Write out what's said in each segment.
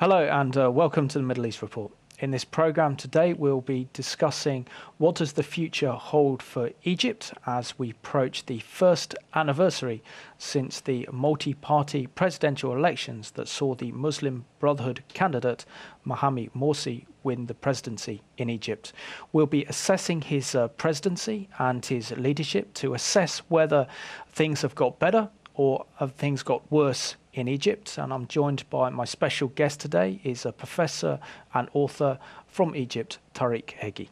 Hello and welcome to the Middle East Report. In this program today, we'll be discussing what does the future hold for Egypt as we approach the first anniversary since the multi-party presidential elections that saw the Muslim Brotherhood candidate Mohammed Morsi win the presidency in Egypt. We'll be assessing his presidency and his leadership to assess whether things have got better or have things got worse in Egypt. And I'm joined by my special guest today, is a professor and author from Egypt, Tarek Heggy.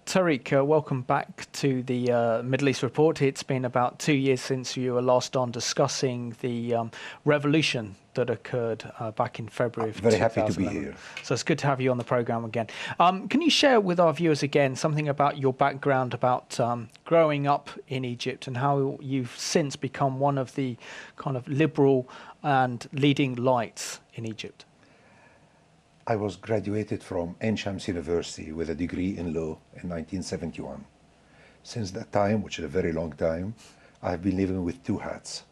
Tarek, welcome back to the Middle East Report. It's been about 2 years since you were last on discussing the revolution that occurred back in February of 2011. Very happy to be here. So it's good to have you on the program again. Can you share with our viewers again something about your background, about growing up in Egypt and how you've since become one of the kind of liberal and leading lights in Egypt? I was graduated from Ain Shams University with a degree in law in 1971. Since that time, which is a very long time, I have been living with two hats,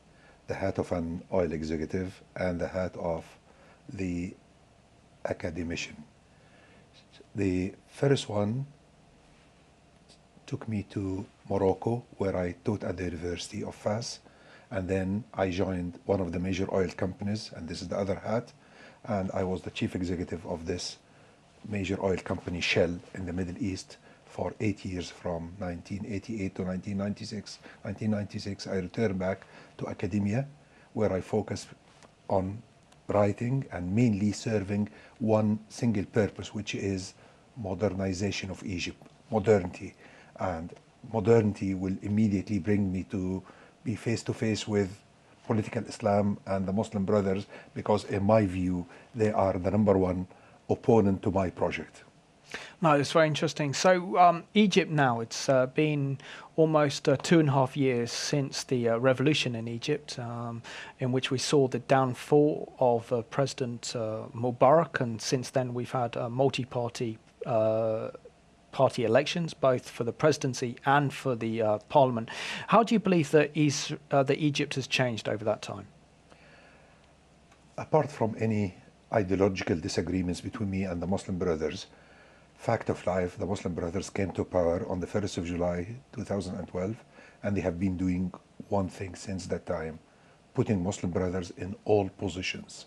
the hat of an oil executive and the hat of the academician. The first one took me to Morocco, where I taught at the University of Fas, and then I joined one of the major oil companies, and this is the other hat, and I was the chief executive of this major oil company, Shell, in the Middle East for 8 years, from 1988 to 1996. 1996, I returned back to academia, where I focused on writing and mainly serving one single purpose, which is modernization of Egypt, modernity. And modernity will immediately bring me to be face to face with political Islam and the Muslim Brothers, because in my view, they are the number one opponent to my project. No, it's very interesting. So Egypt now, it's been almost 2.5 years since the revolution in Egypt, in which we saw the downfall of President Mubarak, and since then we've had multi-party party elections, both for the presidency and for the parliament. How do you believe that Egypt has changed over that time? Apart from any ideological disagreements between me and the Muslim Brothers, fact of life, the Muslim Brothers came to power on the 1st of July 2012, and they have been doing one thing since that time, putting Muslim Brothers in all positions.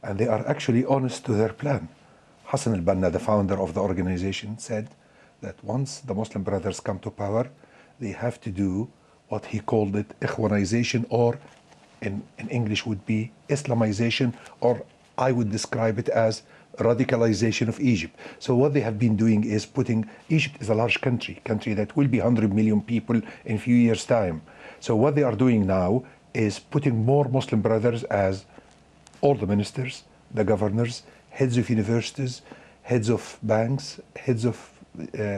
And they are actually honest to their plan. Hassan al-Banna, the founder of the organization, said that once the Muslim Brothers come to power, they have to do what he called it ikhwanization, or in English would be Islamization, or I would describe it as radicalization of Egypt. So what they have been doing is putting, Egypt is a large country that will be 100 million people in a few years' time. So what they are doing now is putting more Muslim Brothers as all the ministers, the governors, heads of universities, heads of banks, heads of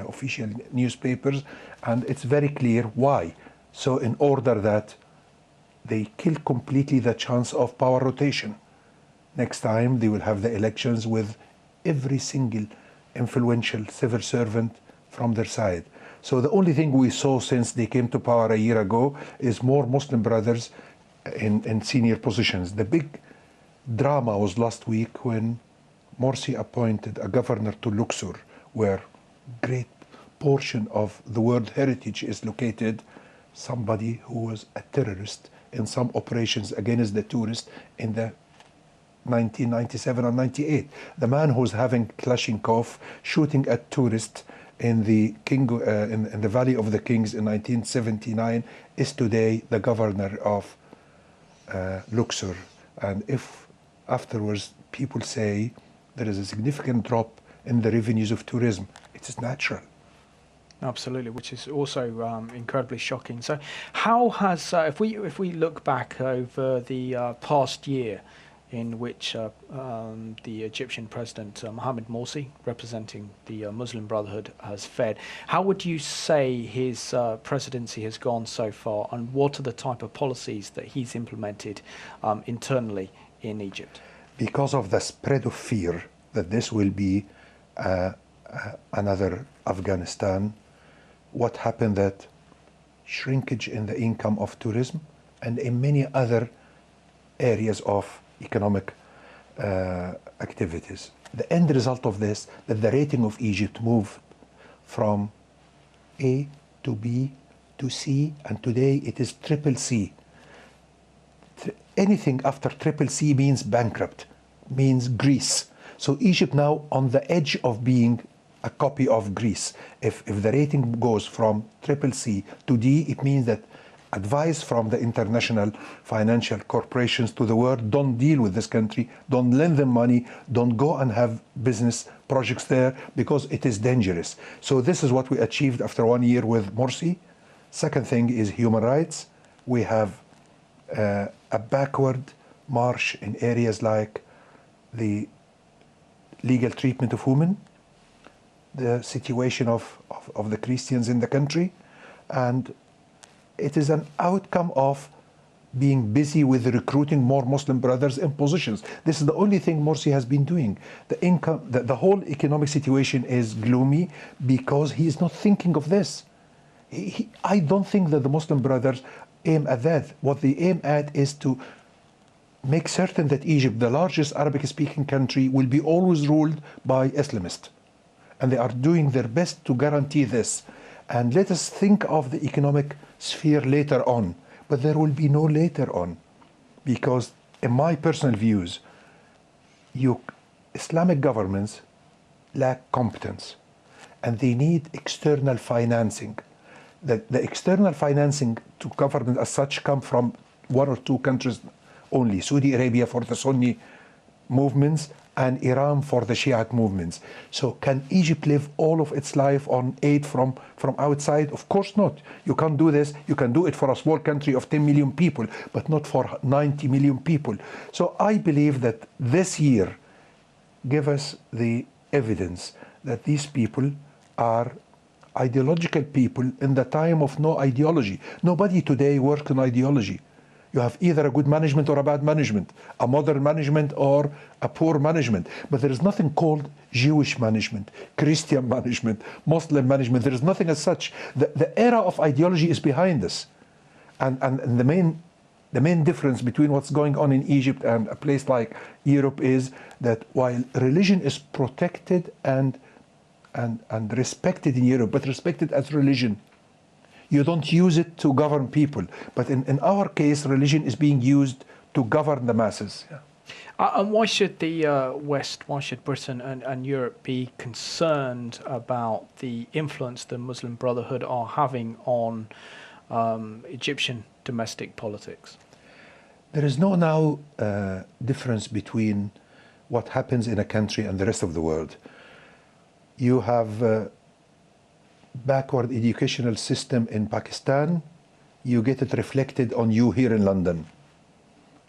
official newspapers, and it's very clear why. So in order that they kill completely the chance of power rotation. Next time they will have the elections with every single influential civil servant from their side. So the only thing we saw since they came to power a year ago is more Muslim Brothers in senior positions. The big drama was last week when Morsi appointed a governor to Luxor, where great portion of the world heritage is located, somebody who was a terrorist in some operations against the tourists in the 1997 and 98. The man who's having Kalashnikov shooting at tourists in the in the Valley of the Kings in 1979 is today the governor of Luxor. And if afterwards people say there is a significant drop in the revenues of tourism, it is natural. Absolutely, which is also incredibly shocking. So, how has if we look back over the past year, in which the Egyptian president Mohammed Morsi, representing the Muslim Brotherhood, has fared, how would you say his presidency has gone so far, and what are the type of policies that he's implemented internally in Egypt? Because of the spread of fear that this will be another Afghanistan, what happened that shrinkage in the income of tourism and in many other areas of economic activities. The end result of this, that the rating of Egypt moved from A to B to C, and today it is triple C. Anything after triple C means bankrupt, means Greece. So Egypt now on the edge of being a copy of Greece. If the rating goes from triple C to D, it means that advice from the international financial corporations to the world: don't deal with this country, don't lend them money, don't go and have business projects there because it is dangerous. So this is what we achieved after 1 year with Morsi. Second thing is human rights. We have a backward march in areas like the legal treatment of women, the situation of the Christians in the country, and it is an outcome of being busy with recruiting more Muslim brothers in positions. This is the only thing Morsi has been doing. The whole economic situation is gloomy because he is not thinking of this. I don't think that the Muslim brothers aim at that. What they aim at is to make certain that Egypt, the largest Arabic-speaking country, will be always ruled by Islamists. And they are doing their best to guarantee this. And let us think of the economic sphere later on. But there will be no later on. Because in my personal views, Islamic governments lack competence. And they need external financing. The external financing to government as such come from one or two countries only. Saudi Arabia for the Sunni movements and Iran for the Shiite movements. So can Egypt live all of its life on aid from outside? Of course not. You can't do this. You can do it for a small country of 10 million people, but not for 90 million people. So I believe that this year give us the evidence that these people are ideological people in the time of no ideology. Nobody today works on ideology. You have either a good management or a bad management, a modern management or a poor management. But there is nothing called Jewish management, Christian management, Muslim management. There is nothing as such. The era of ideology is behind us. And the main difference between what's going on in Egypt and a place like Europe is that while religion is protected and respected in Europe, but respected as religion, you don't use it to govern people. But in our case, religion is being used to govern the masses. Yeah. And why should the West, why should Britain and Europe be concerned about the influence the Muslim Brotherhood are having on Egyptian domestic politics? There is no now difference between what happens in a country and the rest of the world. You have backward educational system in Pakistan, you get it reflected on you here in London.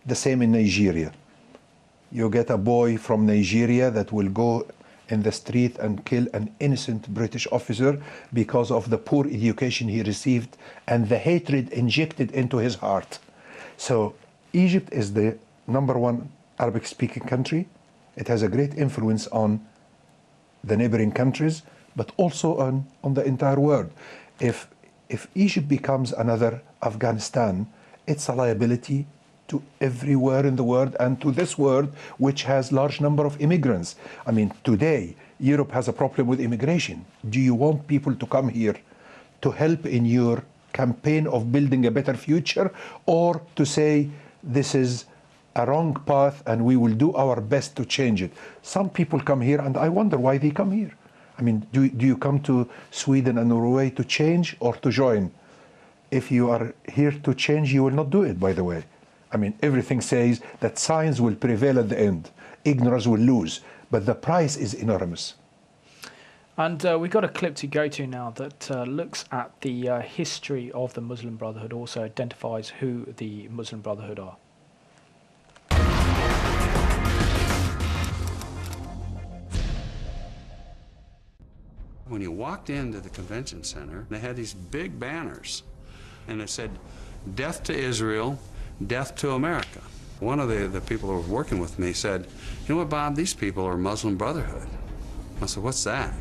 The same in Nigeria. You get a boy from Nigeria that will go in the street and kill an innocent British officer because of the poor education he received and the hatred injected into his heart. So Egypt is the #1 Arabic-speaking country. It has a great influence on the neighboring countries, but also on the entire world. If Egypt becomes another Afghanistan, it's a liability to everywhere in the world and to this world, which has large number of immigrants. I mean, today, Europe has a problem with immigration. Do you want people to come here to help in your campaign of building a better future, or to say this is a wrong path and we will do our best to change it? Some people come here and I wonder why they come here. I mean, do you come to Sweden and Norway to change or to join? If you are here to change, you will not do it, by the way. I mean, everything says that science will prevail at the end. Ignorance will lose. But the price is enormous. And we've got a clip to go to now that looks at the history of the Muslim Brotherhood, also identifies who the Muslim Brotherhood are. When you walked into the convention center, they had these big banners, and it said, "Death to Israel, death to America." One of the people who were working with me said, "You know what, Bob, these people are Muslim Brotherhood." I said, "What's that?"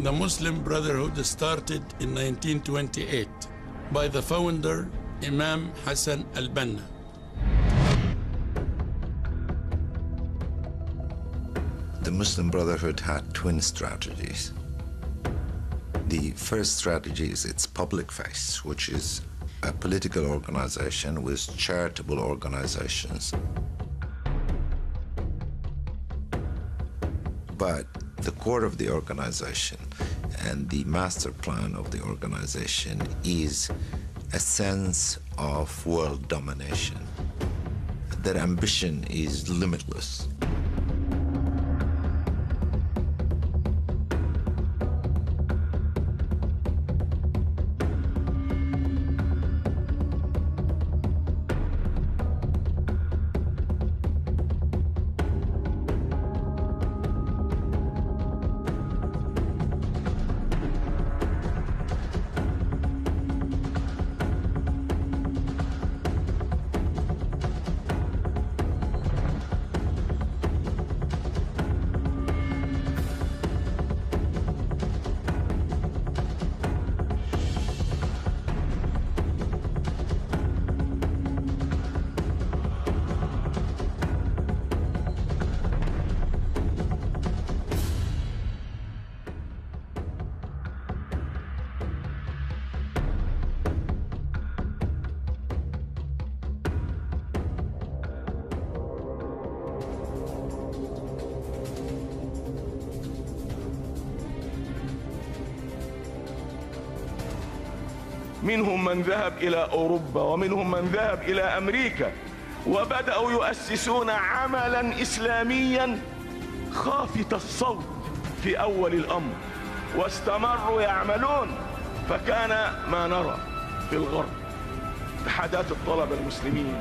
The Muslim Brotherhood started in 1928 by the founder, Imam Hassan al-Banna. The Muslim Brotherhood had twin strategies. The first strategy is its public face, which is a political organization with charitable organizations. But the core of the organization and the master plan of the organization is a sense of world domination. Their ambition is limitless. منهم من ذهب إلى أوروبا ومنهم من ذهب إلى أمريكا وبدأوا يؤسسون عملا إسلاميا خافت الصوت في أول الأمر واستمروا يعملون فكان ما نرى في الغرب اتحادات الطلبة المسلمين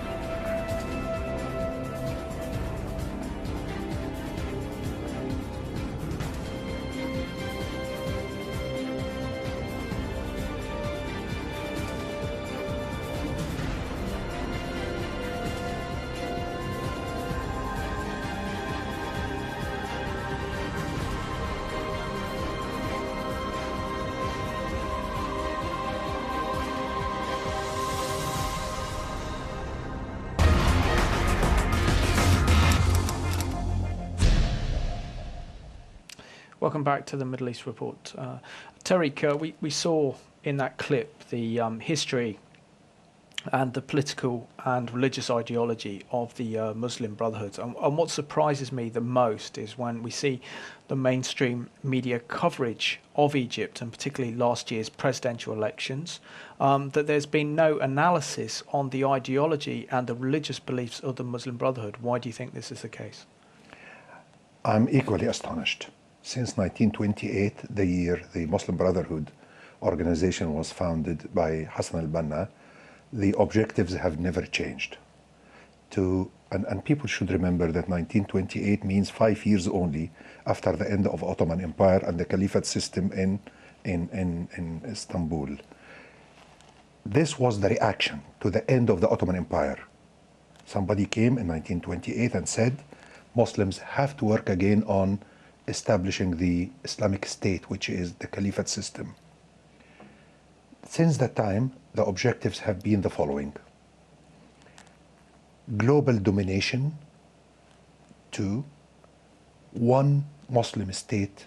Welcome back to the Middle East Report. Tarek, we saw in that clip the history and the political and religious ideology of the Muslim Brotherhood. And what surprises me the most is when we see the mainstream media coverage of Egypt, and particularly last year's presidential elections, that there's been no analysis on the ideology and the religious beliefs of the Muslim Brotherhood. Why do you think this is the case? I'm equally astonished. Since 1928, the year the Muslim Brotherhood organization was founded by Hassan al-Banna, the objectives have never changed. And people should remember that 1928 means 5 years only after the end of Ottoman Empire and the Caliphate system in Istanbul. This was the reaction to the end of the Ottoman Empire. Somebody came in 1928 and said, Muslims have to work again on establishing the Islamic State, which is the Caliphate system. Since that time, the objectives have been the following: global domination, 2, one Muslim state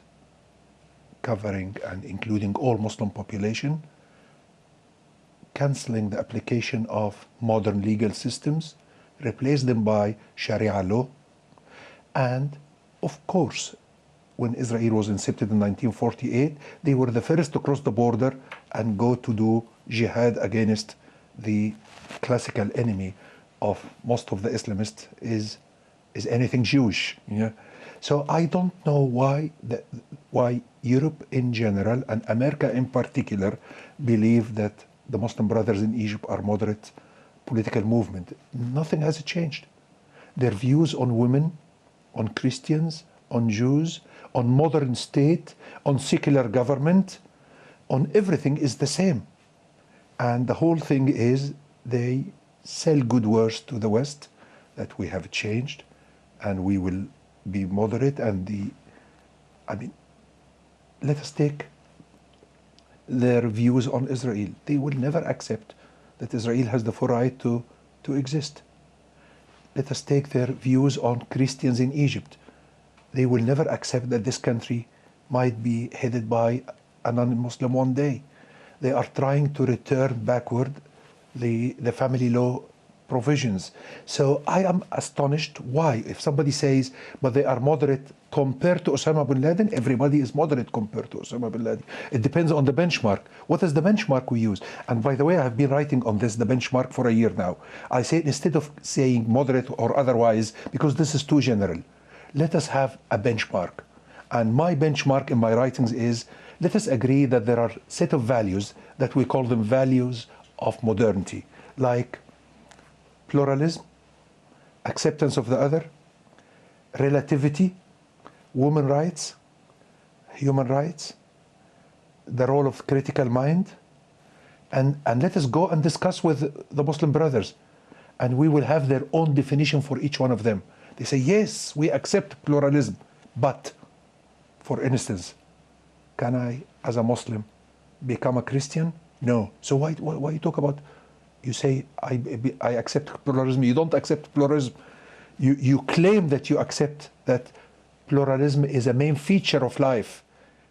covering and including all Muslim population, cancelling the application of modern legal systems, replace them by Sharia law, and of course, when Israel was incepted in 1948, they were the first to cross the border and go to do jihad against the classical enemy of most of the Islamists is anything Jewish. Yeah? So I don't know why Europe in general and America in particular believe that the Muslim Brothers in Egypt are moderate political movement. Nothing has changed. Their views on women, on Christians, on Jews, on modern state, on secular government, on everything is the same. And the whole thing is they sell good words to the West that we have changed and we will be moderate. And let us take their views on Israel. They will never accept that Israel has the full right to exist. Let us take their views on Christians in Egypt. They will never accept that this country might be headed by a non-Muslim one day. They are trying to return backward the family law provisions. So I am astonished why, if somebody says, but they are moderate compared to Osama bin Laden, everybody is moderate compared to Osama bin Laden. It depends on the benchmark. What is the benchmark we use? And by the way, I have been writing on this, the benchmark, for a year now. I say instead of saying moderate or otherwise, because this is too general, let us have a benchmark. And my benchmark in my writings is, let us agree that there are a set of values that we call them values of modernity, like pluralism, acceptance of the other, relativity, women's rights, human rights, the role of critical mind, and let us go and discuss with the Muslim Brothers, and we will have their own definition for each one of them. They say, yes, we accept pluralism, but, for instance, can I, as a Muslim, become a Christian? No. So why you talk about, you say, I accept pluralism. You don't accept pluralism. You claim that you accept that pluralism is a main feature of life,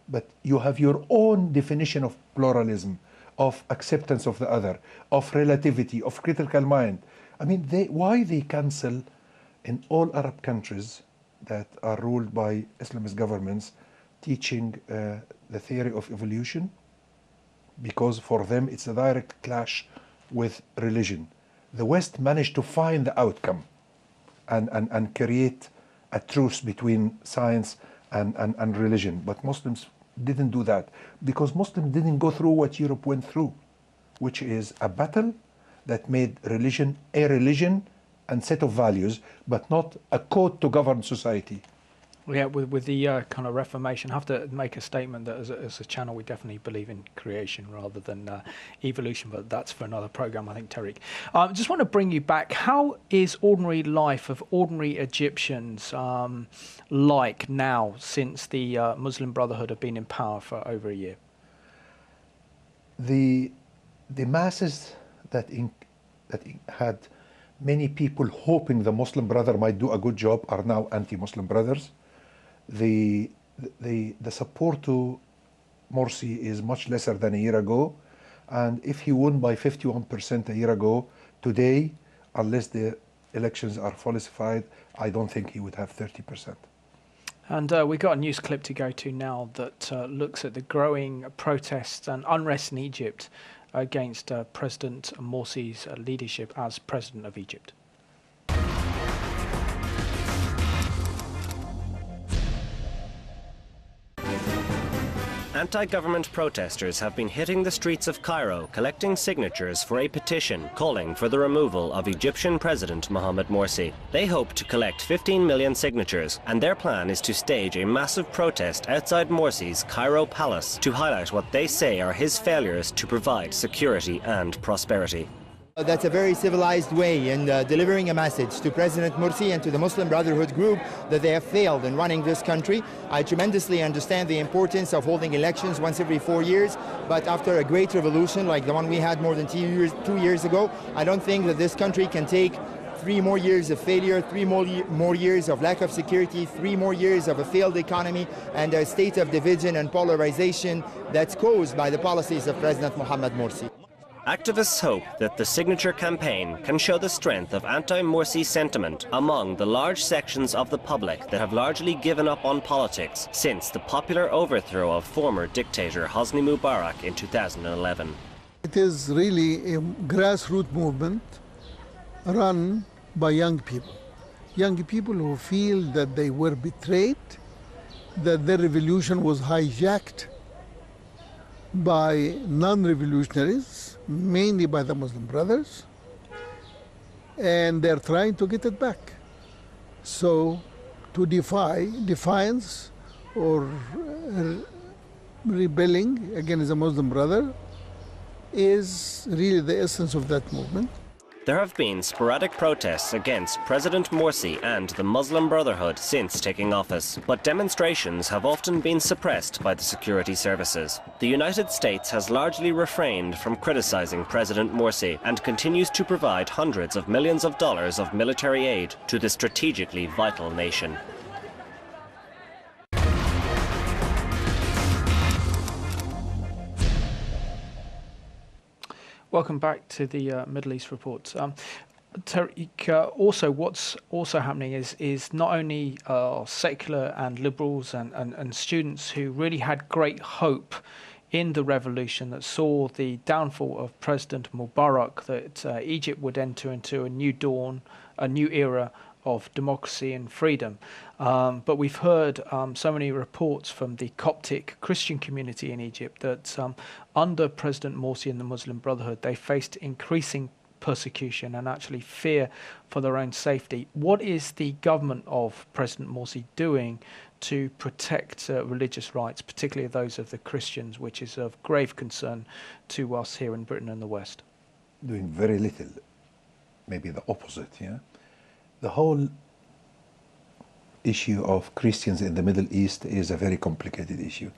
but you have your own definition of pluralism, of acceptance of the other, of relativity, of critical mind. I mean, why they cancel in all Arab countries that are ruled by Islamist governments teaching the theory of evolution? Because for them it's a direct clash with religion. The West managed to find the outcome and create a truce between science and religion. But Muslims didn't do that, because Muslims didn't go through what Europe went through, which is a battle that made religion a religion and set of values, but not a code to govern society. Yeah, with the kind of Reformation, I have to make a statement that as a channel we definitely believe in creation rather than evolution, but that's for another program, I think, Tarek. Just want to bring you back. How is ordinary life of ordinary Egyptians like now, since the Muslim Brotherhood have been in power for over a year? The masses that had many people hoping the Muslim Brother might do a good job are now anti-Muslim brothers. The support to Morsi is much lesser than a year ago, and if he won by 51% a year ago, today, unless the elections are falsified, I don't think he would have 30%. And we got a news clip to go to now that looks at the growing protests and unrest in Egypt against President Morsi's leadership as president of Egypt. Anti-government protesters have been hitting the streets of Cairo, collecting signatures for a petition calling for the removal of Egyptian President Mohammed Morsi. They hope to collect 15 million signatures, and their plan is to stage a massive protest outside Morsi's Cairo palace to highlight what they say are his failures to provide security and prosperity. That's a very civilized way in delivering a message to President Morsi and to the Muslim Brotherhood group that they have failed in running this country. I tremendously understand the importance of holding elections once every 4 years, but after a great revolution like the one we had more than 2 years ago, I don't think that this country can take 3 more years of failure, 3 more years of lack of security, 3 more years of a failed economy, and a state of division and polarization that's caused by the policies of President Mohammed Morsi. Activists hope that the signature campaign can show the strength of anti-Morsi sentiment among the large sections of the public that have largely given up on politics since the popular overthrow of former dictator Hosni Mubarak in 2011. It is really a grassroots movement run by young people. young people who feel that they were betrayed, that their revolution was hijacked by non-revolutionaries, mainly by the Muslim Brothers, and they're trying to get it back. So to defiance or rebelling against the Muslim Brother is really the essence of that movement. There have been sporadic protests against President Morsi and the Muslim Brotherhood since taking office, but demonstrations have often been suppressed by the security services. The United States has largely refrained from criticizing President Morsi and continues to provide hundreds of millions of dollars of military aid to the strategically vital nation. Welcome back to the Middle East Report. Tarek, also what's also happening is not only secular and liberals and students who really had great hope in the revolution that saw the downfall of President Mubarak, that Egypt would enter into a new dawn, a new era of democracy and freedom. But we've heard so many reports from the Coptic Christian community in Egypt that under President Morsi and the Muslim Brotherhood, they faced increasing persecution and actually fear for their own safety. What is the government of President Morsi doing to protect religious rights, particularly those of the Christians, which is of grave concern to us here in Britain and the West? Doing very little, maybe the opposite, yeah? The whole issue of Christians in the Middle East is a very complicated issue.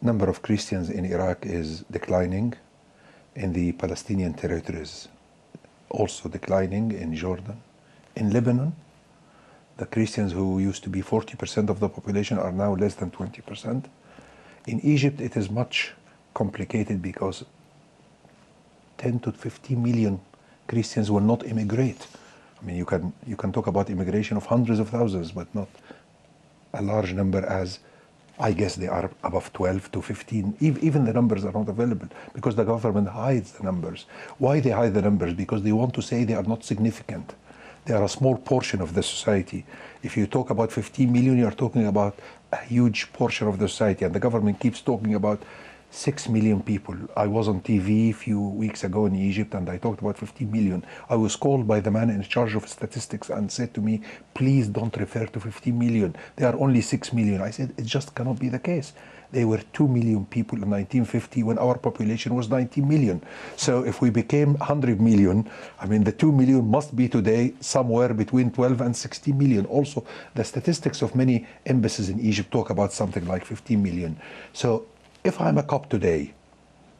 Number of Christians in Iraq is declining, in the Palestinian territories also declining, in Jordan. In Lebanon, the Christians who used to be 40% of the population are now less than 20%. In Egypt, it is much complicated because 10 to 15 million Christians will not immigrate. I mean, you can talk about immigration of hundreds of thousands, but not a large number, as I guess they are above 12 to 15. Even the numbers are not available because the government hides the numbers. Why they hide the numbers? Because they want to say they are not significant. They are a small portion of the society. If you talk about 15 million, you are talking about a huge portion of the society, and the government keeps talking about 6 million people. I was on TV a few weeks ago in Egypt and I talked about 15 million. I was called by the man in charge of statistics and said to me, please don't refer to 15 million. There are only 6 million. I said, it just cannot be the case. There were 2 million people in 1950 when our population was 19 million. So if we became 100 million, I mean, the 2 million must be today somewhere between 12 and 16 million. Also, the statistics of many embassies in Egypt talk about something like 15 million. So if I'm a cop today,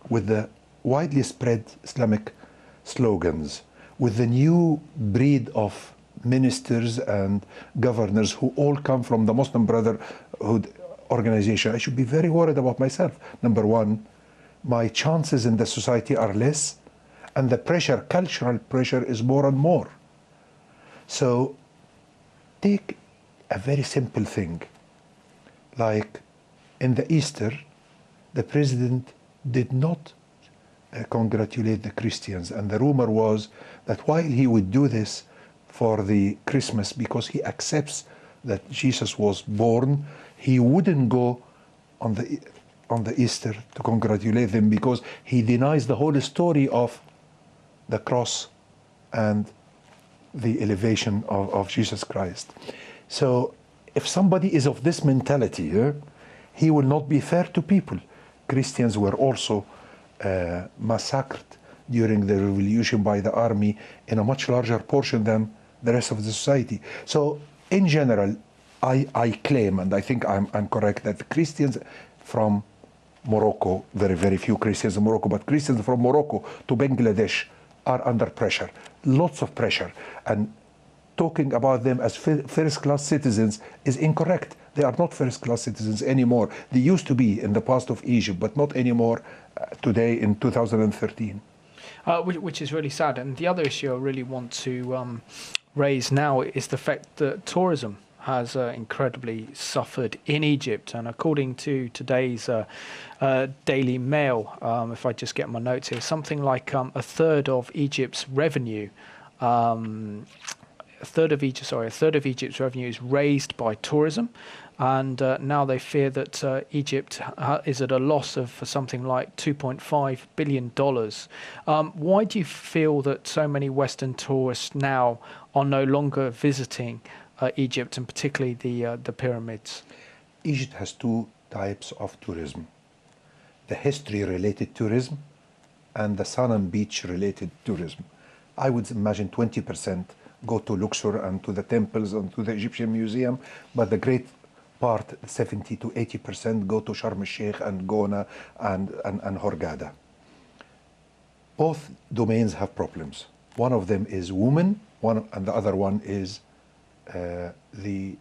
with the widely spread Islamic slogans, with the new breed of ministers and governors who all come from the Muslim Brotherhood organization, I should be very worried about myself. Number one, my chances in the society are less, and the pressure, cultural pressure, is more and more. So take a very simple thing, like in the Easter, the president did not congratulate the Christians. And the rumor was that while he would do this for the Christmas, because he accepts that Jesus was born, he wouldn't go on the Easter to congratulate them, because he denies the whole story of the cross and the elevation of Jesus Christ. So if somebody is of this mentality, he will not be fair to people. Christians were also massacred during the revolution by the army in a much larger portion than the rest of the society. So in general, I claim, and I think I'm correct, that the Christians from Morocco, very, very few Christians in Morocco, but Christians from Morocco to Bangladesh are under pressure, lots of pressure. And talking about them as first-class citizens is incorrect. They are not first-class citizens anymore. They used to be in the past of Egypt, but not anymore today in 2013. Which is really sad. And the other issue I really want to raise now is the fact that tourism has incredibly suffered in Egypt. And according to today's Daily Mail, if I just get my notes here, something like a third of Egypt's revenue a third of Egypt's revenue is raised by tourism, and now they fear that Egypt is at a loss of something like $2.5 billion. Why do you feel that so many Western tourists now are no longer visiting Egypt, and particularly the pyramids? Egypt has two types of tourism: the history-related tourism and the sun and beach-related tourism. I would imagine 20% go to Luxor and to the temples and to the Egyptian museum, but the great part, 70 to 80%, go to Sharm el-Sheikh and Gona and Hurghada. Both domains have problems. One of them is women, and the other one is the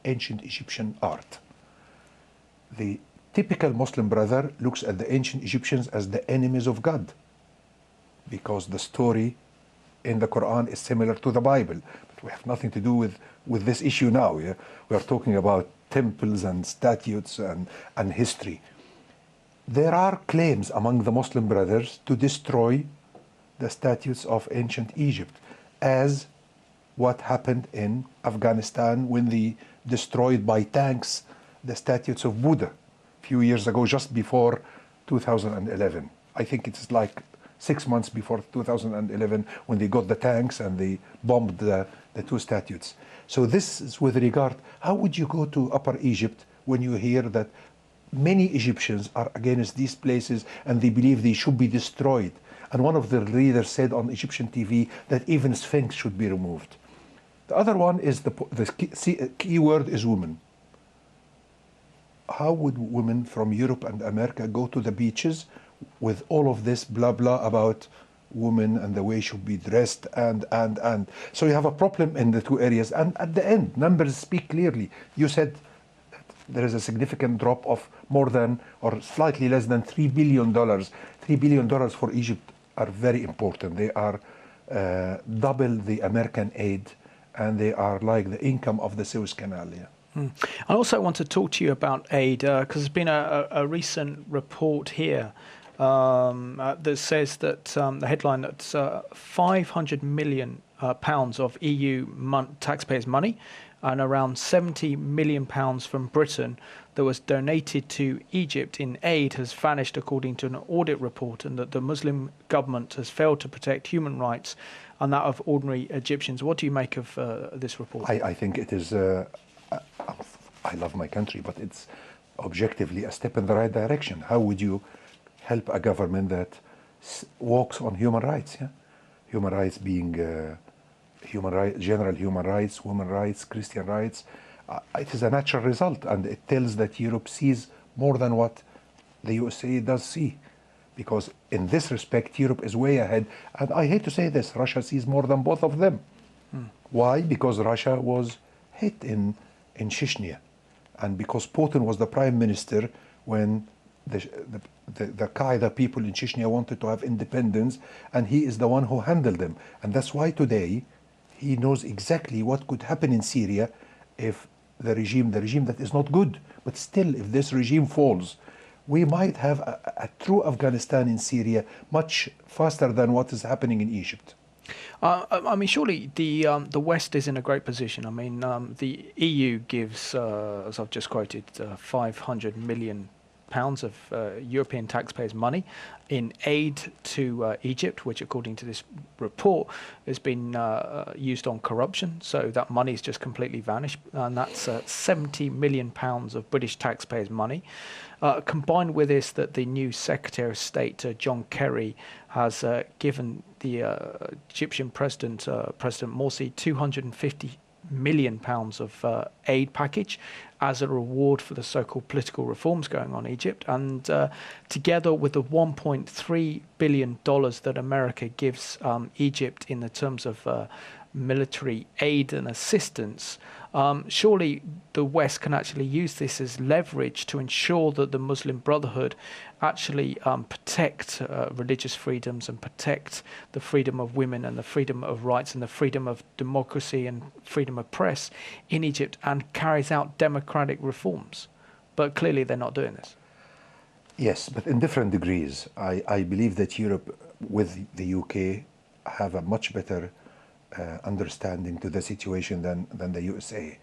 ancient Egyptian art. The typical Muslim brother looks at the ancient Egyptians as the enemies of God, because the story in the Quran is similar to the Bible. But we have nothing to do with this issue now. Yeah? We are talking about temples and statues and history. There are claims among the Muslim brothers to destroy the statues of ancient Egypt, as what happened in Afghanistan when they destroyed by tanks the statues of Buddha a few years ago, just before 2011. I think it's like 6 months before 2011 when they got the tanks and they bombed the two statues. So this is with regard, how would you go to Upper Egypt when you hear that many Egyptians are against these places and they believe they should be destroyed? And one of the leaders said on Egyptian TV that even Sphinx should be removed. The other one is the key word is women. How would women from Europe and America go to the beaches with all of this blah blah about women and the way should be dressed and. So you have a problem in the two areas. And at the end, numbers speak clearly. You said that there is a significant drop of more than or slightly less than $3 billion. $3 billion for Egypt are very important. They are double the American aid, and they are like the income of the Suez Canal. Yeah. I also want to talk to you about aid, because there's been a recent report here that says that the headline that's 500 million pounds of EU taxpayers' money and around 70 million pounds from Britain that was donated to Egypt in aid has vanished, according to an audit report, and that the Muslim government has failed to protect human rights and that of ordinary Egyptians. What do you make of this report? I think it is, I love my country, but it's objectively a step in the right direction. How would you help a government that walks on human rights? Yeah? Human rights being general human rights, women rights, Christian rights. It is a natural result, and it tells that Europe sees more than what the USA does see. Because in this respect, Europe is way ahead. And I hate to say this, Russia sees more than both of them. Why? Because Russia was hit in Chechnya. And because Putin was the prime minister when the Qaeda people in Chechnya wanted to have independence, and he is the one who handled them. And that's why today he knows exactly what could happen in Syria if the regime that is not good, but still, if this regime falls, we might have a true Afghanistan in Syria much faster than what is happening in Egypt. I mean, surely the West is in a great position. I mean, the EU gives, as I've just quoted, 500 million pounds of European taxpayers' money in aid to Egypt, which, according to this report, has been used on corruption. So that money has just completely vanished, and that's 70 million pounds of British taxpayers' money. Combined with this, that the new Secretary of State, John Kerry, has given the Egyptian President Morsi 250 million pounds of aid package as a reward for the so-called political reforms going on in Egypt, and together with the $1.3 billion that America gives Egypt in the terms of military aid and assistance, surely the West can actually use this as leverage to ensure that the Muslim Brotherhood actually protect religious freedoms and protect the freedom of women and the freedom of rights and the freedom of democracy and freedom of press in Egypt, and carries out democratic reforms. But clearly they're not doing this. Yes, but in different degrees. I believe that Europe with the UK have a much better understanding to the situation than the USA.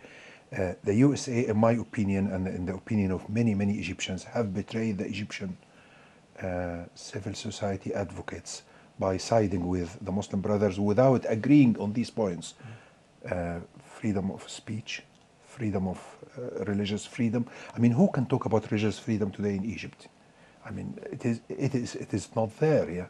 The USA, in my opinion, and in the opinion of many, many Egyptians, have betrayed the Egyptian civil society advocates by siding with the Muslim Brothers without agreeing on these points. Freedom of speech, freedom of religious freedom. I mean, who can talk about religious freedom today in Egypt? I mean, it is not there, yeah?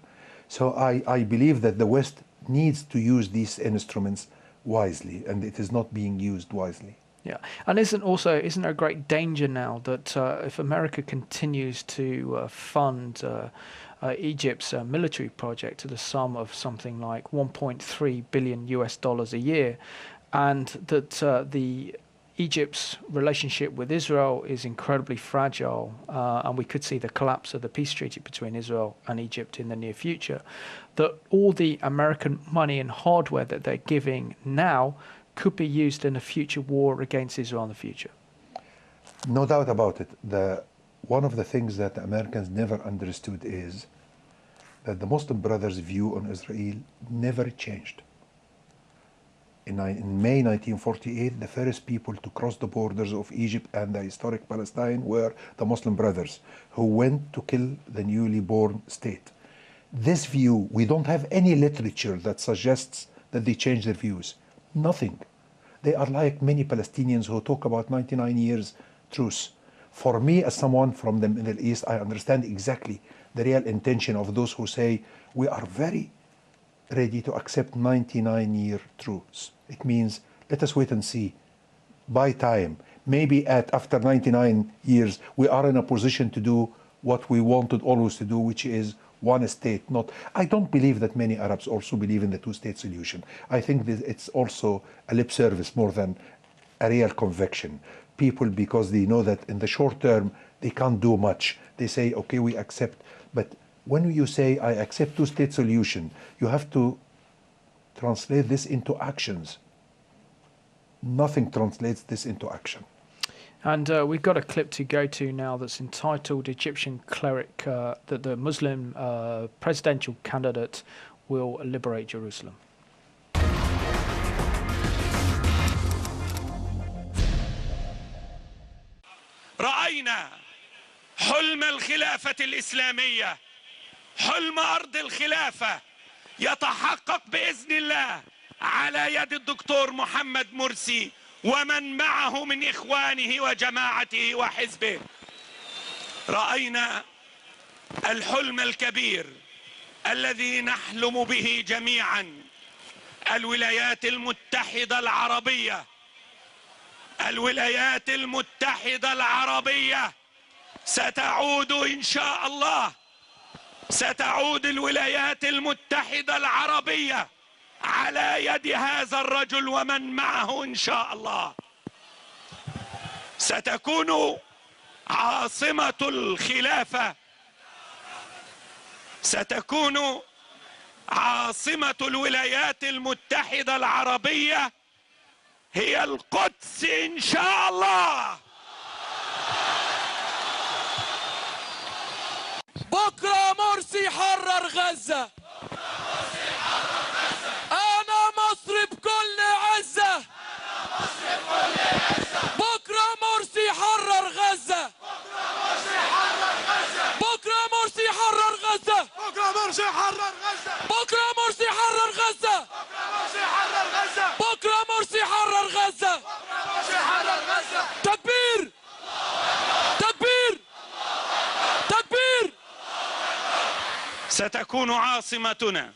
So I believe that the West needs to use these instruments wisely, and it is not being used wisely. Yeah, and isn't there a great danger now that if America continues to fund Egypt's military project to the sum of something like $1.3 billion a year, and that the Egypt's relationship with Israel is incredibly fragile, and we could see the collapse of the peace treaty between Israel and Egypt in the near future, that all the American money and hardware that they're giving now could be used in a future war against Israel in the future. No doubt about it. One of the things that the Americans never understood is that the Muslim Brothers' view on Israel never changed. In May 1948, the first people to cross the borders of Egypt and the historic Palestine were the Muslim Brothers, who went to kill the newly born state. This view, we don't have any literature that suggests that they changed their views. Nothing. They are like many Palestinians who talk about 99 years truce. For me, as someone from the Middle East, I understand exactly the real intention of those who say we are very ready to accept 99-year truce. It means let us wait and see. Buy time. Maybe after 99 years, we are in a position to do what we wanted always to do, which is one state. I don't believe that many Arabs also believe in the two-state solution. I think that it's also a lip service more than a real conviction. People, because they know that in the short term, they can't do much. They say, okay, we accept. But when you say, I accept two-state solution, you have to translate this into actions. Nothing translates this into action. And we've got a clip to go to now that's entitled Egyptian Cleric, that the Muslim presidential candidate will liberate Jerusalem. رأينا حلم الخلافة الإسلامية، حلم أرض الخلافة يتحقق بإذن الله على يد الدكتور محمد مرسي ومن معه من إخوانه وجماعته وحزبه. رأينا الحلم الكبير الذي نحلم به جميعا، الولايات المتحدة العربية. الولايات المتحدة العربية ستعود إن شاء الله، ستعود الولايات المتحدة العربية على يد هذا الرجل ومن معه إن شاء الله. ستكون عاصمة الخلافة، ستكون عاصمة الولايات المتحدة العربية هي القدس إن شاء الله. بكرة مرسي حرر غزة. أنا مصري بكل عزة. بكرة مرسي حرر غزة. بكرة مرسي حرر غزة. بكرة مرسي حرر غزة. بكرة مرسي حرر غزة. بكرة مرسي حرر غزة. تكبير تكبير تكبير. ستكون عاصمتنا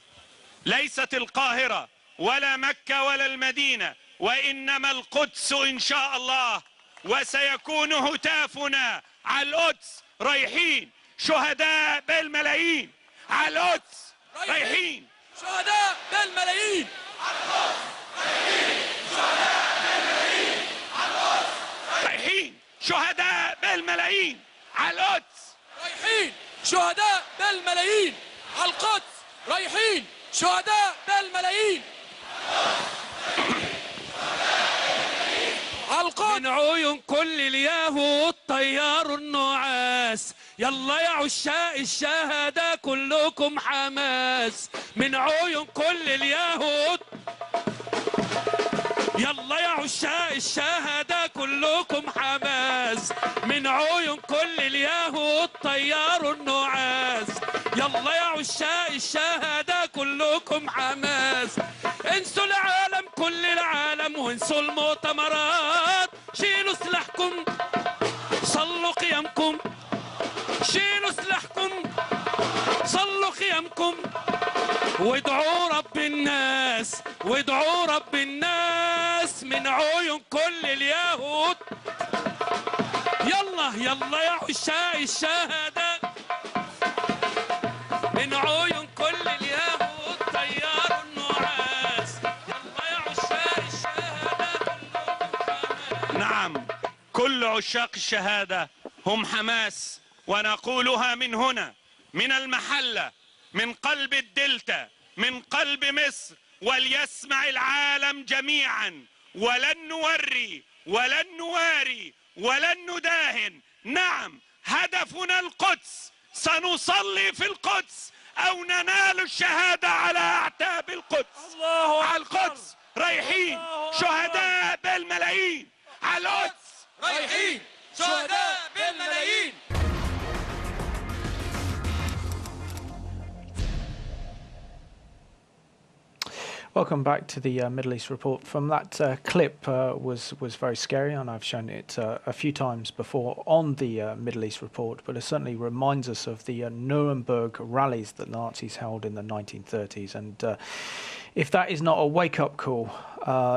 ليست القاهرة ولا مكة ولا المدينة، وإنما القدس إن شاء الله. وسيكون هتافنا على القدس، رايحين شهداء بالملايين على القدس، رايحين شهداء بالملايين على القدس، رايحين شهداء بالملايين على القدس، رايحين شهداء بالملايين على القدس، رايحين شهداء بالملايين على القدس. من عيون كل اليهود طيار النعاس، يلا يا عشاق الشهداء كلكم حماس. من عيون كل اليهود يلا يا عشاق الشهادة كلكم حماس من عيون كل اليهود طيروا النعاس. يلا يا عشاق الشهادة كلكم حماس. انسوا العالم كل العالم وانسوا المؤتمرات. شيلوا سلاحكم صلوا قيامكم. شيلوا سلاحكم صلوا قيامكم. وادعوا رب الناس وادعوا رب الناس من عيون كل اليهود. يلا يلا يا عشاق الشهادة من عيون كل اليهود طيروا النعاس. يلا يا عشاق الشهادة. نعم كل عشاق الشهادة هم حماس، ونقولها من هنا من المحلة من قلب الدلتا من قلب مصر، وليسمع العالم جميعا. ولن نوري ولن نواري ولن نداهن. نعم هدفنا القدس، سنصلي في القدس أو ننال الشهادة على أعتاب القدس. على القدس رايحين شهداء بالملايين. على القدس رايحين شهداء بالملايين. Welcome back to the Middle East Report. From that clip was very scary, and I've shown it a few times before on the Middle East Report, but it certainly reminds us of the Nuremberg rallies that Nazis held in the 1930s. And if that is not a wake-up call,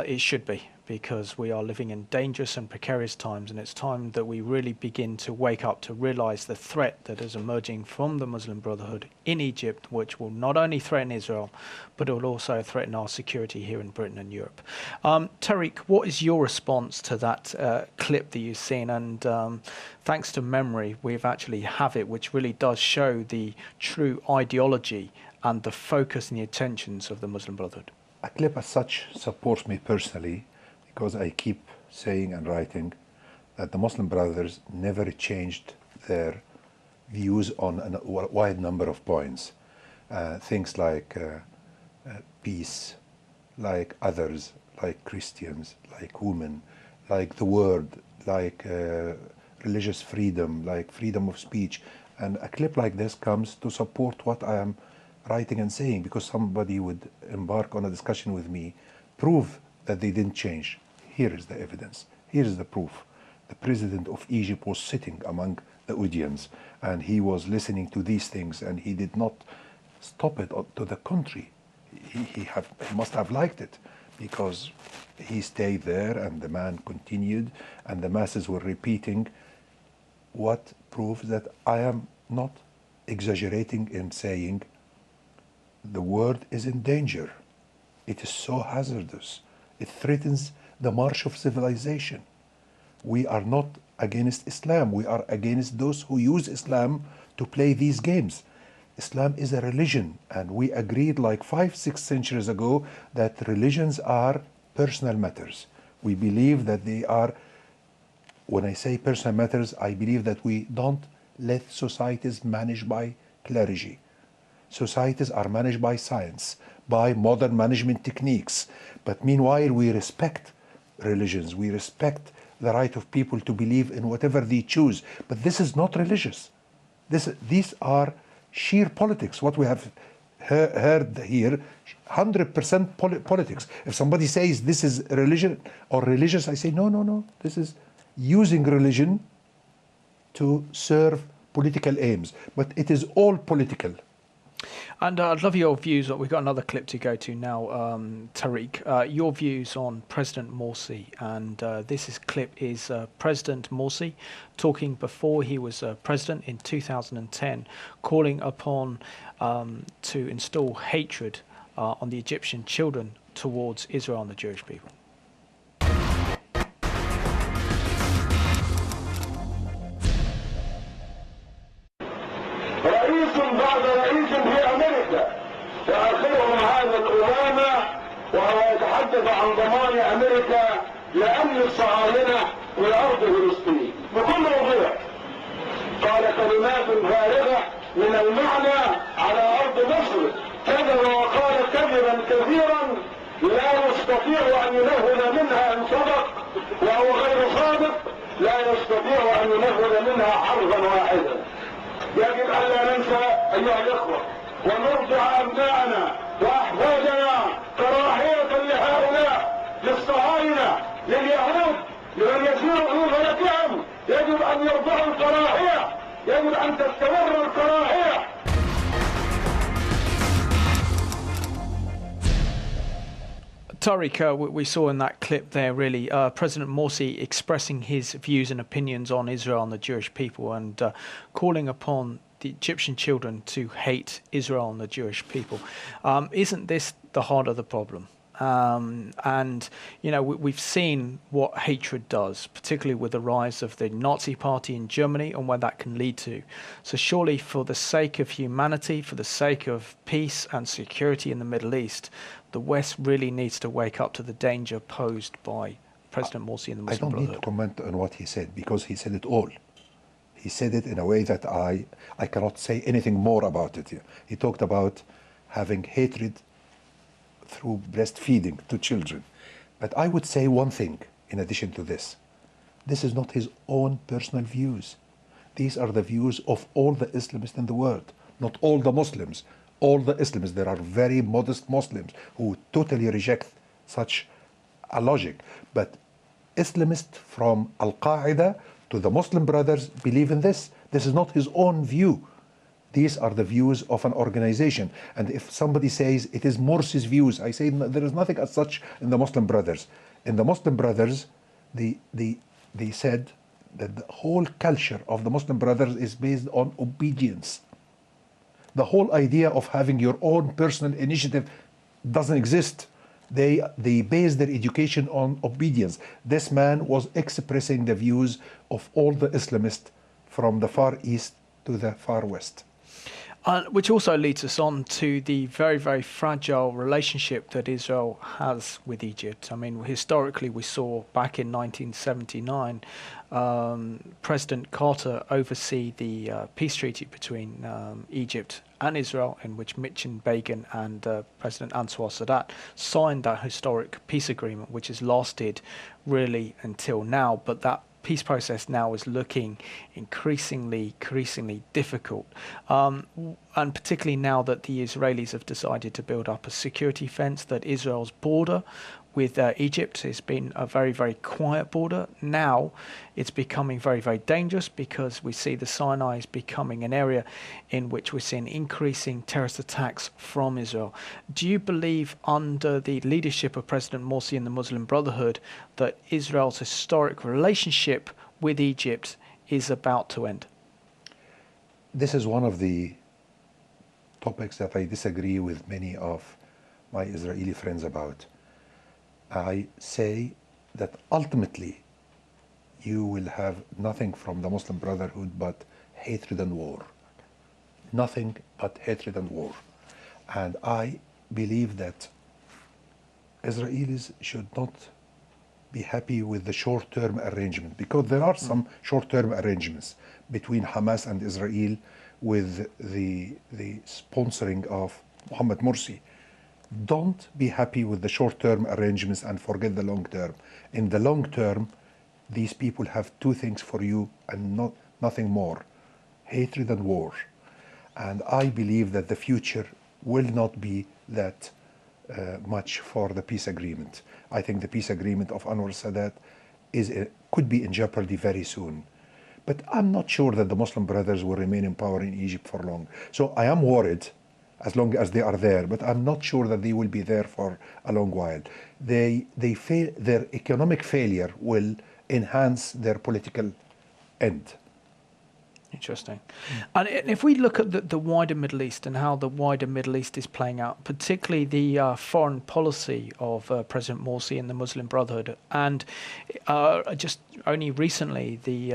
it should be, because we are living in dangerous and precarious times, and it's time that we really begin to wake up to realise the threat that is emerging from the Muslim Brotherhood in Egypt, which will not only threaten Israel, but it will also threaten our security here in Britain and Europe. Tarek, what is your response to that clip that you've seen? And thanks to memory, we actually have it, which really does show the true ideology and the focus and the intentions of the Muslim Brotherhood. A clip as such supports me personally, because I keep saying and writing that the Muslim Brothers never changed their views on a wide number of points. Things like peace, like others, like Christians, like women, like the word, like religious freedom, like freedom of speech. And a clip like this comes to support what I am writing and saying, because somebody would embark on a discussion with me, prove that they didn't change. Here is the evidence. Here is the proof. The president of Egypt was sitting among the audience, and he was listening to these things, and he did not stop it. To the contrary, he must have liked it, because he stayed there and the man continued, and the masses were repeating, what proves that I am not exaggerating in saying the world is in danger. It is so hazardous. It threatens the march of civilization. We are not against Islam. We are against those who use Islam to play these games. Islam is a religion, and we agreed like 5-6 centuries ago that religions are personal matters. We believe that they are, when I say personal matters, I believe that we don't let societies managed by clergy. Societies are managed by science, by modern management techniques. But meanwhile, we respect religions. We respect the right of people to believe in whatever they choose. But this is not religious. These are sheer politics. What we have heard here, 100% politics. If somebody says this is religion or religious, I say, no. This is using religion to serve political aims. But it is all political. And I'd love your views. We've got another clip to go to now, Tarek. Your views on President Morsi. And this clip is President Morsi talking before he was president in 2010, calling upon to install hatred on the Egyptian children towards Israel and the Jewish people. عن ضمان امريكا لامن الصهاينه في ارض فلسطين بكل وضوح. قال كلمات فارغه من المعنى على ارض مصر، كذب وقال كذبا كثيرا لا يستطيع يستطيع أن ينفذ منها إن صدق وهو غير صادق لا يستطيع أن ينفذ منها حرفا واحدا. يجب ألا ننسى أيها الإخوة ونرجع أبنائنا وأحفادنا كراهية لهؤلاء، للصهاينة، لليهود، لمن يسير في فلكهم. يجب أن يرفعوا الكراهية، يجب أن تستمر الكراهية. Tarek, we saw in that clip there really President Morsi expressing his views and opinions on Israel and the Jewish people, and calling upon the Egyptian children to hate Israel and the Jewish people. Isn't this the heart of the problem? And, you know, we've seen what hatred does, particularly with the rise of the Nazi party in Germany and where that can lead to. So surely for the sake of humanity, for the sake of peace and security in the Middle East, the West really needs to wake up to the danger posed by President Morsi and the Muslim Brotherhood. I don't need to comment on what he said, because he said it all. He said it in a way that I cannot say anything more about it. He talked about having hatred through breastfeeding to children. But I would say one thing in addition to this. This is not his own personal views. These are the views of all the Islamists in the world, not all the Muslims. All the Islamists. There are very modest Muslims who totally reject such a logic. But Islamists from Al-Qaeda to the Muslim Brothers believe in this. This is not his own view. These are the views of an organization. And if somebody says it is Morsi's views, I say there is nothing as such in the Muslim Brothers. In the Muslim Brothers, they said that the whole culture of the Muslim Brothers is based on obedience. The whole idea of having your own personal initiative doesn't exist. They base their education on obedience. This man was expressing the views of all the Islamists from the Far East to the Far West. Which also leads us on to the very, very fragile relationship that Israel has with Egypt. I mean, historically, we saw back in 1979, President Carter oversee the peace treaty between Egypt and Israel, in which Mitch Begin and President Anwar Sadat signed that historic peace agreement, which has lasted really until now. But that peace process now is looking increasingly difficult, and particularly now that the Israelis have decided to build up a security fence, that Israel's border with Egypt has been a very, very quiet border. Now it's becoming very, very dangerous, because we see the Sinai is becoming an area in which we're seeing increasing terrorist attacks from Israel. Do you believe, under the leadership of President Morsi and the Muslim Brotherhood, that Israel's historic relationship with Egypt is about to end? This is one of the topics that I disagree with many of my Israeli friends about. I say that ultimately you will have nothing from the Muslim Brotherhood but hatred and war. Nothing but hatred and war. And I believe that Israelis should not be happy with the short-term arrangement, because there are some short-term arrangements between Hamas and Israel with the sponsoring of Mohammed Morsi. Don't be happy with the short-term arrangements and forget the long-term. In the long term, these people have two things for you and nothing more: hatred and war. And I believe that the future will not be that much for the peace agreement. I think the peace agreement of Anwar Sadat could be in jeopardy very soon. But I'm not sure that the Muslim Brothers will remain in power in Egypt for long. So I am worried as long as they are there, but I'm not sure that they will be there for a long while. Their economic failure will enhance their political end. Interesting. And if we look at the wider Middle East and how the wider Middle East is playing out, particularly the foreign policy of President Morsi and the Muslim Brotherhood, and just only recently the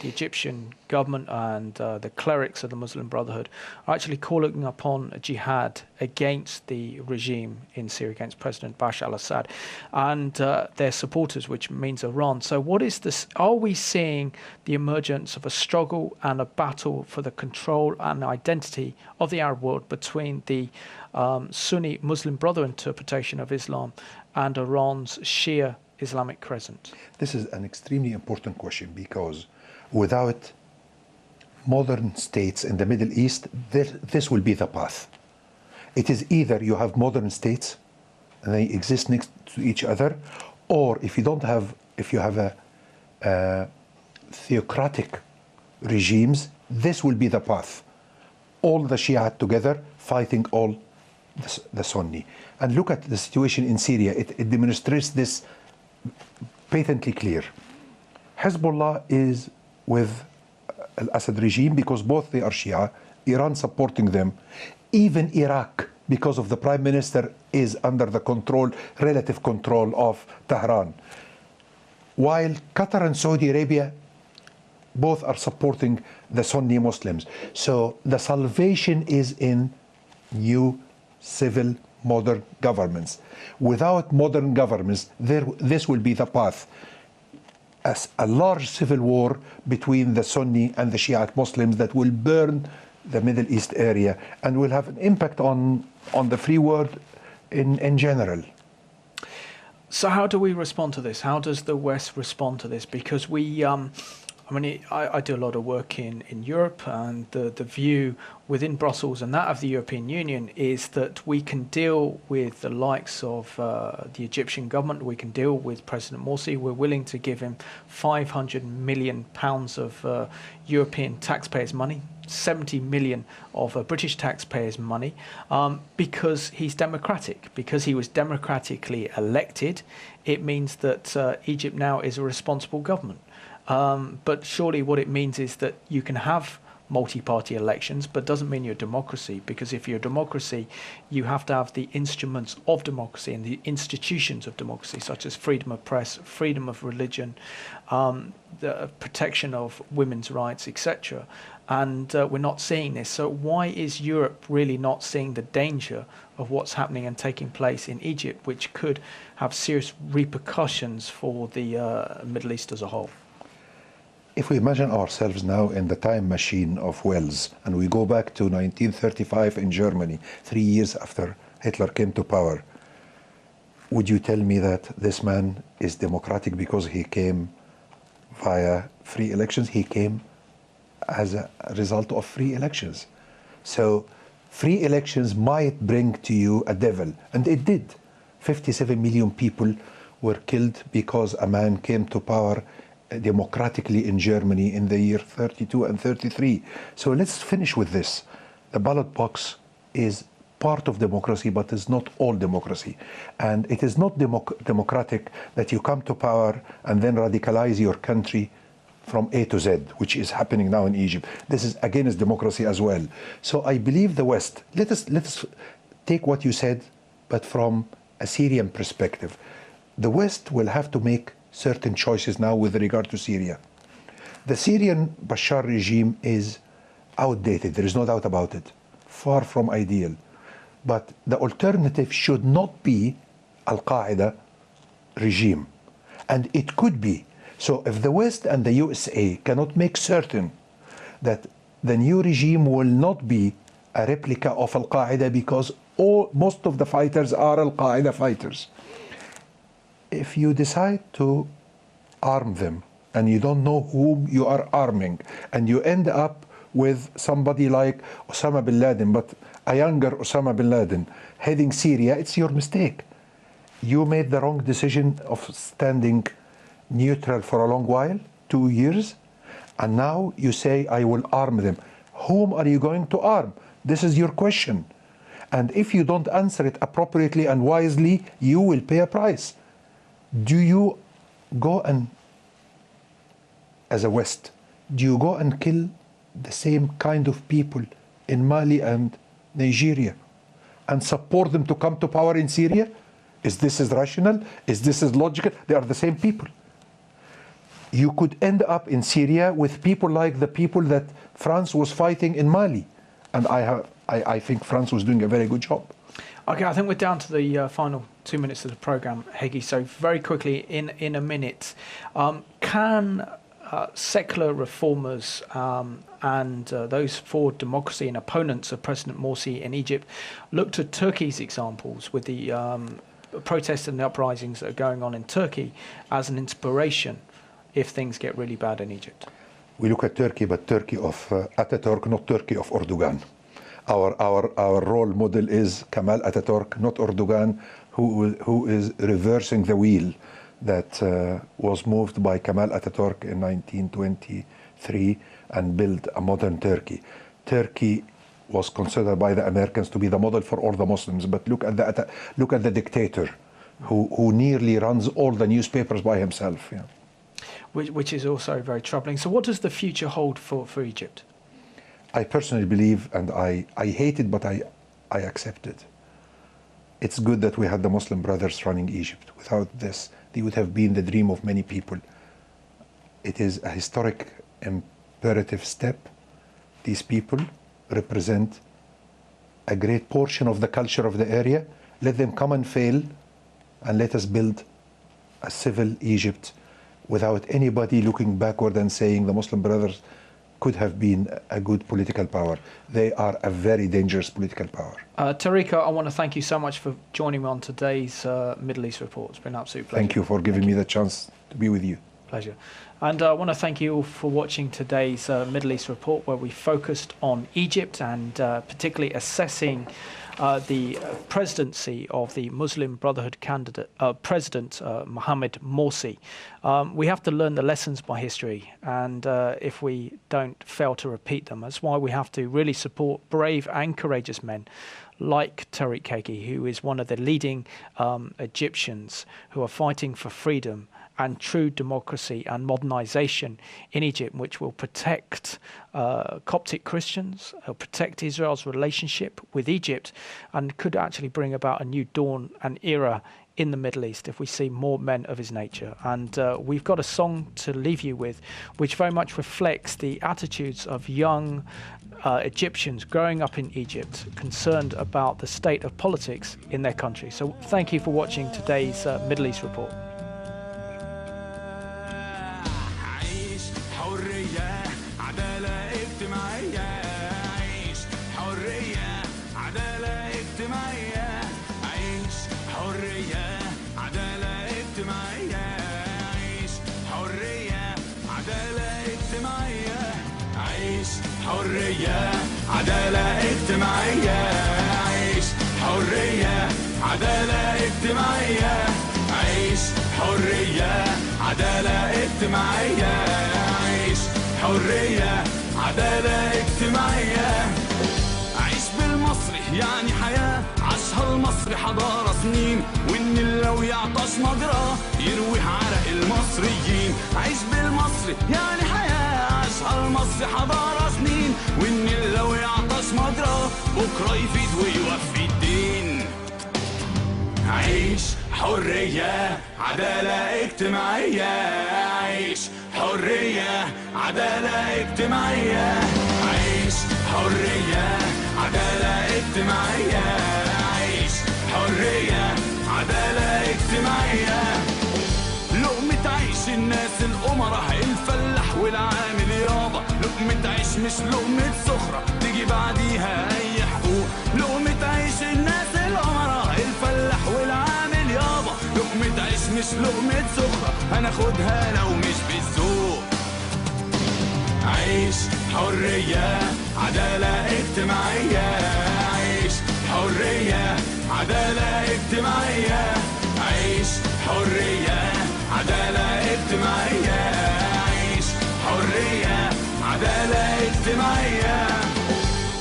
Egyptian government and the clerics of the Muslim Brotherhood are actually calling upon a jihad against the regime in Syria, against President Bashar al-Assad and their supporters, which means Iran. So what is this? Are we seeing the emergence of a struggle and a battle for the control and identity of the Arab world between the Sunni Muslim Brotherhood interpretation of Islam and Iran's Shia Islamic Crescent? This is an extremely important question, because without modern states in the Middle East, this will be the path. It is either you have modern states and they exist next to each other, or if you have a theocratic regimes, this will be the path. All the Shia together fighting all the Sunni. And look at the situation in Syria. It demonstrates this patently clear. Hezbollah is with Al-Assad regime because both they are Shia, Iran supporting them. Even Iraq, because of the prime minister, is under the relative control of Tehran. While Qatar and Saudi Arabia, both are supporting the Sunni Muslims. So the salvation is in new civil modern governments. Without modern governments, this will be the path. As a large civil war between the Sunni and the Shiite Muslims that will burn the Middle East area and will have an impact on the free world in general. So how do we respond to this? How does the West respond to this? Because I do a lot of work in Europe, and the view within Brussels and that of the European Union is that we can deal with the likes of the Egyptian government, we can deal with President Morsi, we're willing to give him £500 million of European taxpayers' money, 70 million of British taxpayers' money, because he's democratic, because he was democratically elected. It means that Egypt now is a responsible government. But surely what it means is that you can have multi-party elections, but doesn't mean you're a democracy, because if you're a democracy, you have to have the instruments of democracy and the institutions of democracy, such as freedom of press, freedom of religion, the protection of women's rights, etc. And we're not seeing this. So why is Europe really not seeing the danger of what's happening and taking place in Egypt, which could have serious repercussions for the Middle East as a whole? If we imagine ourselves now in the time machine of Wells, and we go back to 1935 in Germany, 3 years after Hitler came to power, would you tell me that this man is democratic because he came via free elections? He came as a result of free elections. So free elections might bring to you a devil, and it did. 57 million people were killed because a man came to power democratically in Germany in the year 32 and 33. So let's finish with this. The ballot box is part of democracy, but is not all democracy. And it is not democratic that you come to power and then radicalize your country from A to Z, which is happening now in Egypt. This is against democracy as well. So I believe the West, let us take what you said, but from a Syrian perspective. The West will have to make certain choices now with regard to Syria. The Syrian Bashar regime is outdated, there is no doubt about it, far from ideal. But the alternative should not be Al-Qaeda regime. And it could be. So if the West and the USA cannot make certain that the new regime will not be a replica of Al-Qaeda, because most of the fighters are Al-Qaeda fighters. If you decide to arm them and you don't know whom you are arming, and you end up with somebody like Osama bin Laden, but a younger Osama bin Laden heading Syria, it's your mistake. You made the wrong decision of standing neutral for a long while, 2 years, and now you say, I will arm them. Whom are you going to arm? This is your question. And if you don't answer it appropriately and wisely, you will pay a price. Do you go and, as a West, do you go and kill the same kind of people in Mali and Nigeria and support them to come to power in Syria? Is this rational? Is this logical? They are the same people. You could end up in Syria with people like the people that France was fighting in Mali. And I think France was doing a very good job. Okay, I think we're down to the final 2 minutes of the programme, Heggy. So very quickly, in a minute, can secular reformers and those for democracy and opponents of President Morsi in Egypt look to Turkey's examples with the protests and the uprisings that are going on in Turkey as an inspiration if things get really bad in Egypt? We look at Turkey, but Turkey of Ataturk, not Turkey of Erdogan. Our role model is Kemal Ataturk, not Erdogan, who is reversing the wheel that was moved by Kemal Ataturk in 1923 and built a modern Turkey. Turkey was considered by the Americans to be the model for all the Muslims, but look at the dictator who nearly runs all the newspapers by himself. Yeah. Which is also very troubling. So what does the future hold for Egypt? I personally believe, and I hate it, but I accept it. It's good that we had the Muslim Brothers running Egypt. Without this, they would have been the dream of many people. It is a historic, imperative step. These people represent a great portion of the culture of the area. Let them come and fail, and let us build a civil Egypt without anybody looking backward and saying the Muslim Brothers could have been a good political power. They are a very dangerous political power. Tarek, I want to thank you so much for joining me on today's Middle East Report. It's been an absolute pleasure. Thank you for giving me the chance to be with you. Pleasure. And I want to thank you all for watching today's Middle East Report, where we focused on Egypt and particularly assessing the presidency of the Muslim Brotherhood candidate, President Mohammed Morsi. We have to learn the lessons by history, and if we don't fail to repeat them, that's why we have to really support brave and courageous men like Tarek Heggy, who is one of the leading Egyptians who are fighting for freedom and true democracy and modernization in Egypt, which will protect Coptic Christians, protect Israel's relationship with Egypt, and could actually bring about a new dawn and era in the Middle East if we see more men of his nature. And we've got a song to leave you with, which very much reflects the attitudes of young Egyptians growing up in Egypt, concerned about the state of politics in their country. So thank you for watching today's Middle East Report. حرية عدالة اجتماعية عيش حرية عدالة اجتماعية عيش حرية عدالة اجتماعية عيش حرية عدالة اجتماعية عيش بالمصري يعني حياة عاشها المصري حضارة سنين والنيل لو يعطش مجراه يروي عرق المصريين عيش بالمصري يعني حياة عاشها المصري حضارة سنين والنيل لو يعطش مجراه بكرة يفيد ويوفي الدين عيش حرية عدالة اجتماعية عيش حرية عدالة اجتماعية عيش حرية عدالة اجتماعية عيش حرية عدالة اجتماعية لقمة عيش الناس الأمراء الفلاح والعامل يابا لقمة عيش مش لقمة سخرة تيجي بعديها أي حقوق لقمة عيش الناس الأمراء الفلاح والعامل يابا لقمة عيش مش لقمة سخرة هناخدها لو مش بالذوق عيش حرية عدالة اجتماعية عيش حرية عدالة اجتماعية عيش حرية عدالة اجتماعية عيش حرية عدالة اجتماعية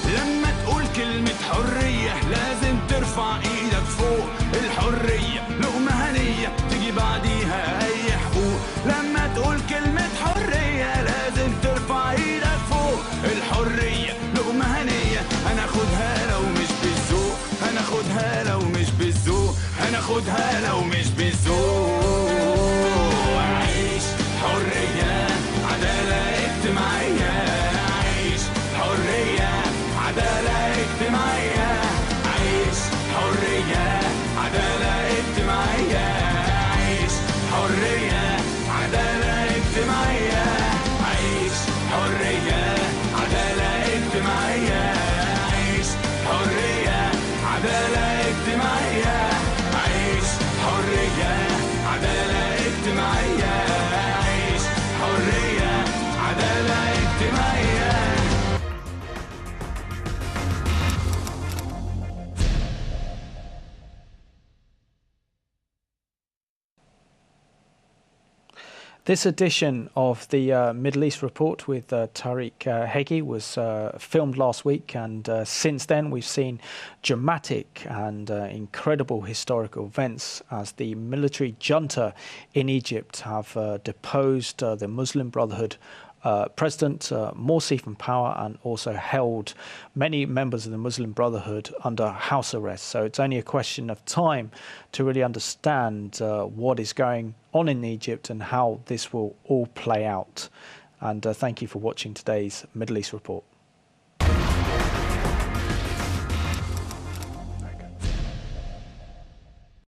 لما تقول كلمة حرية لازم ترفع ايدك فوق الحرية لقمة هنية تيجي بعديها اي حقوق لما تقول كلمة حرية لازم ترفع ايدك فوق الحرية لقمة هنية هناخدها لو مش بالذوق هناخدها لو مش بالذوق هناخدها لو مش بالذوق عيش حرية عدالة اجتماعية عيش حرية عدالة اجتماعية عيش حرية عدالة اجتماعية عيش حرية عدالة اجتماعية عيش حرية عدالة اجتماعية. This edition of the Middle East Report with Tarek Heggy was filmed last week, and since then we've seen dramatic and incredible historical events as the military junta in Egypt have deposed the Muslim Brotherhood President Morsi from power, and also held many members of the Muslim Brotherhood under house arrest. So it's only a question of time to really understand what is going on in Egypt and how this will all play out. And thank you for watching today's Middle East Report.